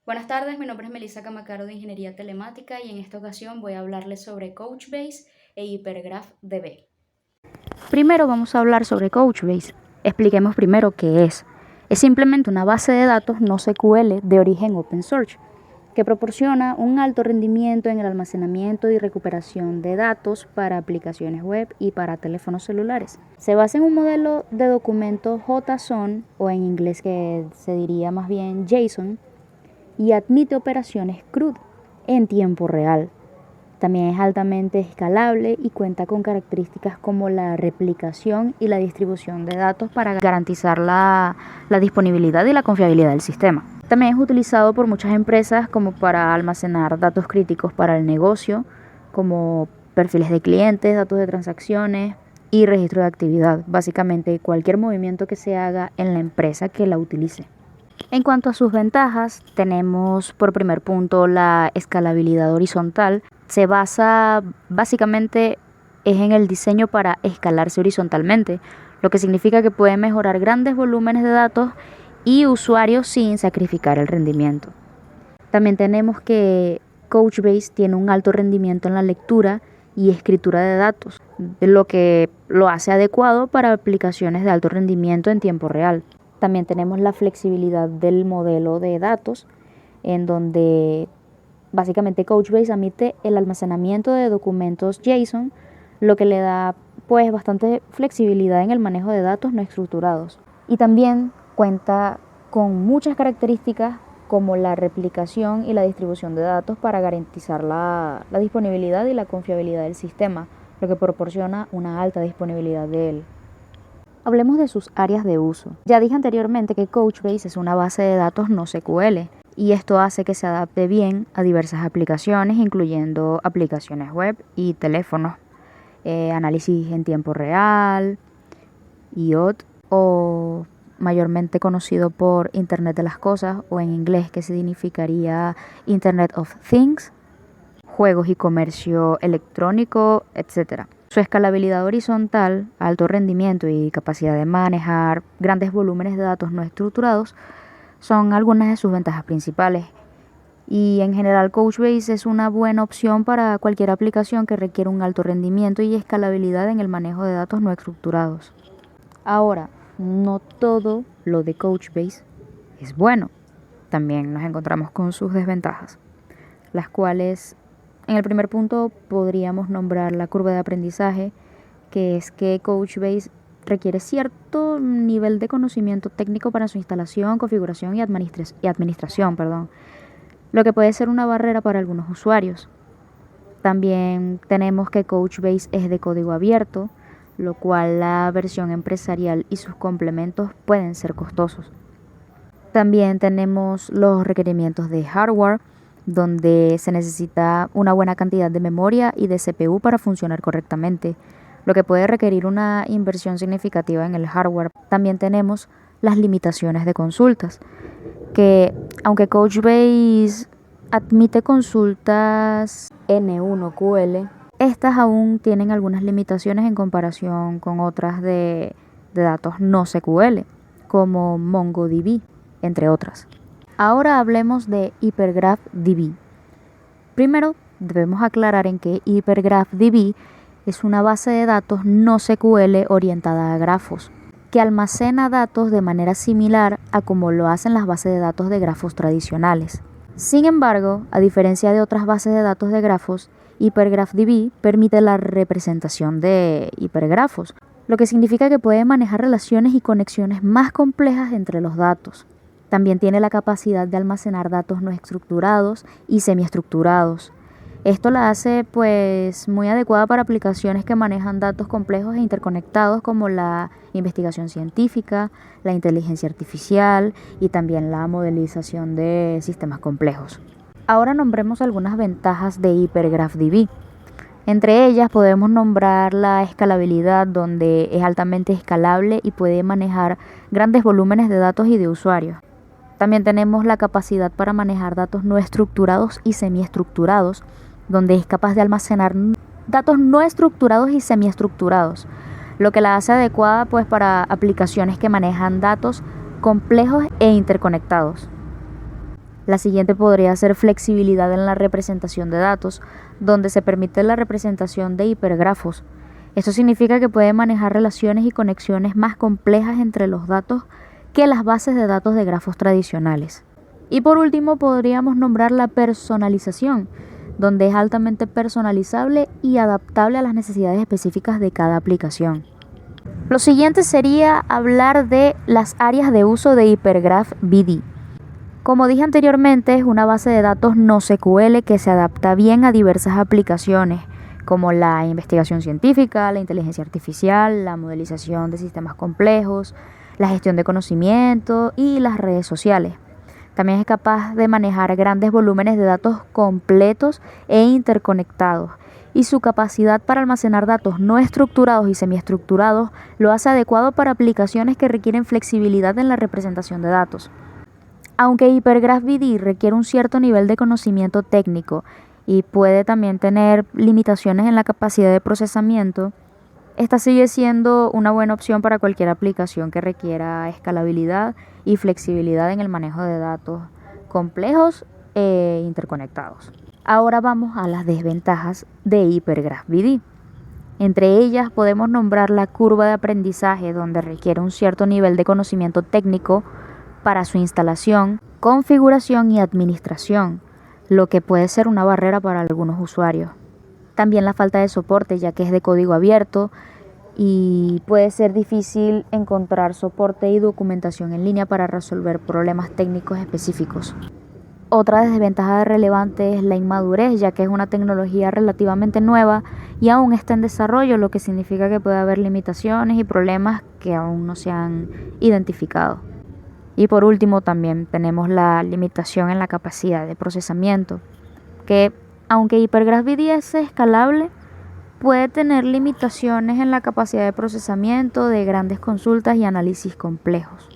Buenas tardes, mi nombre es Melissa Camacaro de Ingeniería Telemática y en esta ocasión voy a hablarles sobre Couchbase e HyperGraphDB. Primero vamos a hablar sobre Couchbase. Expliquemos primero qué es. Es simplemente una base de datos NoSQL de origen open source que proporciona un alto rendimiento en el almacenamiento y recuperación de datos para aplicaciones web y para teléfonos celulares. Se basa en un modelo de documento JSON, o en inglés que se diría más bien JSON, y admite operaciones CRUD en tiempo real. También es altamente escalable y cuenta con características como la replicación y la distribución de datos para garantizar la disponibilidad y la confiabilidad del sistema. También es utilizado por muchas empresas como para almacenar datos críticos para el negocio, como perfiles de clientes, datos de transacciones y registro de actividad. Básicamente cualquier movimiento que se haga en la empresa que la utilice. En cuanto a sus ventajas, tenemos por primer punto la escalabilidad horizontal. Se basa básicamente en el diseño para escalarse horizontalmente, lo que significa que puede mejorar grandes volúmenes de datos y usuarios sin sacrificar el rendimiento. También tenemos que Couchbase tiene un alto rendimiento en la lectura y escritura de datos, lo que lo hace adecuado para aplicaciones de alto rendimiento en tiempo real. También tenemos la flexibilidad del modelo de datos, en donde básicamente Couchbase admite el almacenamiento de documentos JSON, lo que le da pues bastante flexibilidad en el manejo de datos no estructurados. Y también cuenta con muchas características como la replicación y la distribución de datos para garantizar la disponibilidad y la confiabilidad del sistema, lo que proporciona una alta disponibilidad de él. Hablemos de sus áreas de uso. Ya dije anteriormente que Couchbase es una base de datos NoSQL y esto hace que se adapte bien a diversas aplicaciones, incluyendo aplicaciones web y teléfonos, análisis en tiempo real, IoT, o mayormente conocido por Internet de las Cosas, o en inglés que significaría Internet of Things, juegos y comercio electrónico, etc. Su escalabilidad horizontal, alto rendimiento y capacidad de manejar grandes volúmenes de datos no estructurados son algunas de sus ventajas principales. Y en general Couchbase es una buena opción para cualquier aplicación que requiera un alto rendimiento y escalabilidad en el manejo de datos no estructurados. Ahora, no todo lo de Couchbase es bueno. También nos encontramos con sus desventajas, las cuales en el primer punto podríamos nombrar la curva de aprendizaje, que es que Couchbase requiere cierto nivel de conocimiento técnico para su instalación, configuración y administración, lo que puede ser una barrera para algunos usuarios. También tenemos que Couchbase es de código abierto, lo cual la versión empresarial y sus complementos pueden ser costosos. También tenemos los requerimientos de hardware, donde se necesita una buena cantidad de memoria y de CPU para funcionar correctamente, lo que puede requerir una inversión significativa en el hardware. También tenemos las limitaciones de consultas, que aunque Couchbase admite consultas N1QL, estas aún tienen algunas limitaciones en comparación con otras de datos NoSQL, como MongoDB, entre otras. Ahora hablemos de HyperGraphDB. Primero, debemos aclarar en que HyperGraphDB es una base de datos NoSQL orientada a grafos, que almacena datos de manera similar a como lo hacen las bases de datos de grafos tradicionales. Sin embargo, a diferencia de otras bases de datos de grafos, HyperGraphDB permite la representación de hipergrafos, lo que significa que puede manejar relaciones y conexiones más complejas entre los datos. También tiene la capacidad de almacenar datos no estructurados y semiestructurados. Esto la hace pues muy adecuada para aplicaciones que manejan datos complejos e interconectados, como la investigación científica, la inteligencia artificial y también la modelización de sistemas complejos. Ahora nombremos algunas ventajas de HyperGraphDB. Entre ellas podemos nombrar la escalabilidad, donde es altamente escalable y puede manejar grandes volúmenes de datos y de usuarios. También tenemos la capacidad para manejar datos no estructurados y semiestructurados, donde es capaz de almacenar datos no estructurados y semiestructurados, lo que la hace adecuada pues para aplicaciones que manejan datos complejos e interconectados. La siguiente podría ser flexibilidad en la representación de datos, donde se permite la representación de hipergrafos. Esto significa que puede manejar relaciones y conexiones más complejas entre los datos que las bases de datos de grafos tradicionales. Y por último podríamos nombrar la personalización, donde es altamente personalizable y adaptable a las necesidades específicas de cada aplicación. Lo siguiente sería hablar de las áreas de uso de Hypergraph BD. Como dije anteriormente, es una base de datos NoSQL que se adapta bien a diversas aplicaciones, como la investigación científica, la inteligencia artificial, la modelización de sistemas complejos, la gestión de conocimiento y las redes sociales. También es capaz de manejar grandes volúmenes de datos completos e interconectados, y su capacidad para almacenar datos no estructurados y semiestructurados lo hace adecuado para aplicaciones que requieren flexibilidad en la representación de datos. Aunque Hypergraph BD requiere un cierto nivel de conocimiento técnico y puede también tener limitaciones en la capacidad de procesamiento, esta sigue siendo una buena opción para cualquier aplicación que requiera escalabilidad y flexibilidad en el manejo de datos complejos e interconectados. Ahora vamos a las desventajas de Hypergraph BD. Entre ellas podemos nombrar la curva de aprendizaje, donde requiere un cierto nivel de conocimiento técnico para su instalación, configuración y administración, lo que puede ser una barrera para algunos usuarios. También la falta de soporte, ya que es de código abierto y puede ser difícil encontrar soporte y documentación en línea para resolver problemas técnicos específicos. Otra desventaja relevante es la inmadurez, ya que es una tecnología relativamente nueva y aún está en desarrollo, lo que significa que puede haber limitaciones y problemas que aún no se han identificado. Y por último también tenemos la limitación en la capacidad de procesamiento, que aunque Hypergraph BD es escalable, puede tener limitaciones en la capacidad de procesamiento de grandes consultas y análisis complejos.